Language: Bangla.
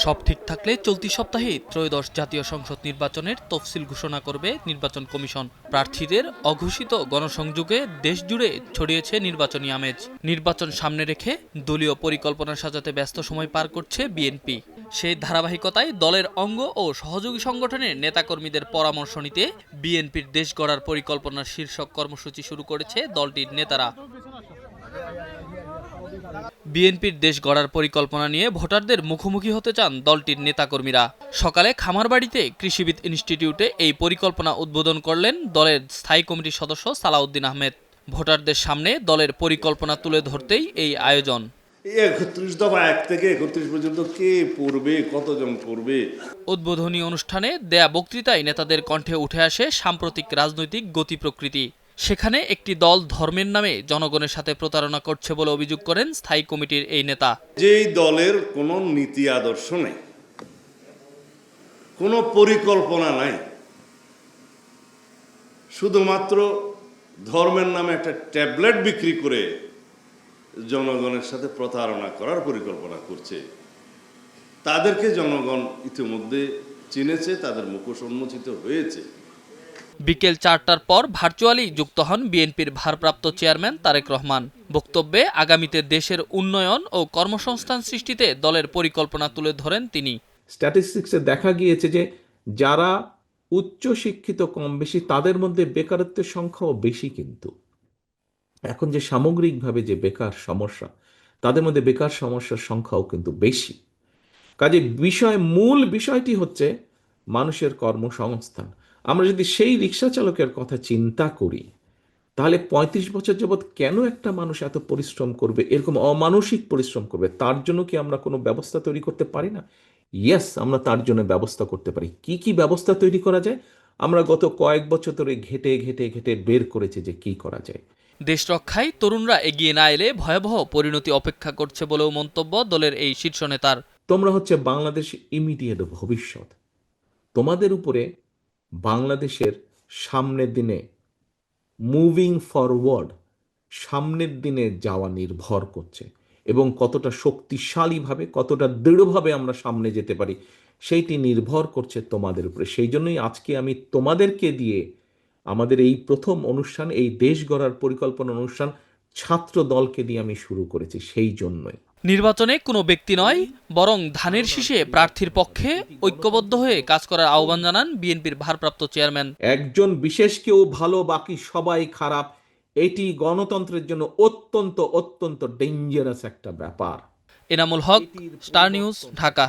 সব ঠিক থাকলে চলতি সপ্তাহে ত্রয়োদশ জাতীয় সংসদ নির্বাচনের তফসিল ঘোষণা করবে নির্বাচন কমিশন। প্রার্থীদের অঘোষিত গণসংযোগে দেশজুড়ে ছড়িয়েছে নির্বাচনী আমেজ। নির্বাচন সামনে রেখে দলীয় পরিকল্পনা সাজাতে ব্যস্ত সময় পার করছে বিএনপি। সেই ধারাবাহিকতায় দলের অঙ্গ ও সহযোগী সংগঠনের নেতাকর্মীদের পরামর্শ নিতে বিএনপির দেশ গড়ার পরিকল্পনার শীর্ষক কর্মসূচি শুরু করেছে দলটির নেতারা। বিএনপির দেশ গড়ার পরিকল্পনা নিয়ে ভোটারদের মুখোমুখি হতে চান দলটির নেতাকর্মীরা। সকালে খামারবাড়িতে কৃষিবিদ ইনস্টিটিউটে এই পরিকল্পনা উদ্বোধন করলেন দলের স্থায়ী কমিটির সদস্য সালাউদ্দিন আহমেদ। ভোটারদের সামনে দলের পরিকল্পনা তুলে ধরতেই এই আয়োজন। ৩১ দফা ১ থেকে ৩১ পর্যন্ত কে পড়বে, কতজন পড়বে। উদ্বোধনী অনুষ্ঠানে দেয়া বক্তৃতায় নেতাদের কণ্ঠে উঠে আসে সাম্প্রতিক রাজনৈতিক গতি প্রকৃতি। সেখানে একটি দল ধর্মের নামে জনগণের সাথে প্রতারণা করছে বলে অভিযোগ করেন স্থায়ী কমিটির এই নেতা। যেই দলের কোনো নীতি আদর্শ নেই, কোনো পরিকল্পনা নাই, শুধুমাত্র ধর্মের নামে একটা ট্যাবলেট বিক্রি করে জনগণের সাথে প্রতারণা করার পরিকল্পনা করছে, তাদেরকে জনগণ ইতিমধ্যে চিনেছে, তাদের মুখোশ উন্মোচিত হয়েছে। বিকেল ৪টার পর ভার্চুয়ালি যুক্ত হন বিএনপির ভারপ্রাপ্ত চেয়ারম্যান তারেক রহমান। বক্তব্যে আগামীতে দেশের উন্নয়ন ও কর্মসংস্থান সৃষ্টিতে দলের পরিকল্পনা তুলে ধরেন তিনি। স্ট্যাটিস্টিক্সে দেখা গিয়েছে যে যারা উচ্চ শিক্ষিত কম বেশি তাদের মধ্যে বেকারত্বের সংখ্যাও বেশি, কিন্তু এখন যে সামগ্রিকভাবে যে বেকার সমস্যা, তাদের মধ্যে বেকার সমস্যার সংখ্যাও কিন্তু বেশি। কাজে মূল বিষয়টি হচ্ছে মানুষের কর্মসংস্থান। আমরা যদি সেই রিক্সা চালকের কথা চিন্তা করি, তাহলে ৩৫ বছর যাবৎ কেন একটা মানুষ এত পরিশ্রম করবে, এরকম অমানসিক পরিশ্রম করবে? তার জন্য কি আমরা কোনো ব্যবস্থা তৈরি করতে পারি না? ইয়েস, আমরা তার জন্য ব্যবস্থা করতে পারি। কি কি ব্যবস্থা তৈরি করা যায় আমরা গত কয়েক বছর ধরে ঘেটে ঘেটে ঘেটে বের করেছি যে কি করা যায়। দেশ রক্ষায় তরুণরা এগিয়ে না এলে ভয়াবহ পরিণতি অপেক্ষা করছে বলেও মন্তব্য দলের এই শীর্ষ নেতার। তোমরা হচ্ছে বাংলাদেশ ইমিডিয়েট ভবিষ্যৎ। তোমাদের উপরে বাংলাদেশের সামনের দিনে মুভিং ফরওয়ার্ড, সামনের দিনে যাওয়া নির্ভর করছে, এবং কতটা শক্তিশালীভাবে, কতটা দৃঢ়ভাবে আমরা সামনে যেতে পারি সেইটি নির্ভর করছে তোমাদের উপরে। সেই জন্যই আজকে আমি তোমাদেরকে দিয়ে আমাদের এই প্রথম অনুষ্ঠান, এই দেশ গড়ার পরিকল্পনা অনুষ্ঠান ছাত্র দলকে দিয়ে আমি শুরু করেছি। সেই জন্যই নির্বাচনে কোনো ব্যক্তি নয়, বরং ধানের শীষে প্রার্থীর পক্ষে ঐক্যবদ্ধ হয়ে কাজ করার আহ্বান জানান বিএনপির ভারপ্রাপ্ত চেয়ারম্যান। একজন বিশেষ কেউ ভালো, বাকি সবাই খারাপ, এটি গণতন্ত্রের জন্য অত্যন্ত অত্যন্ত ডেঞ্জারাস একটা ব্যাপার। Enamul Haque, star news, Dhaka.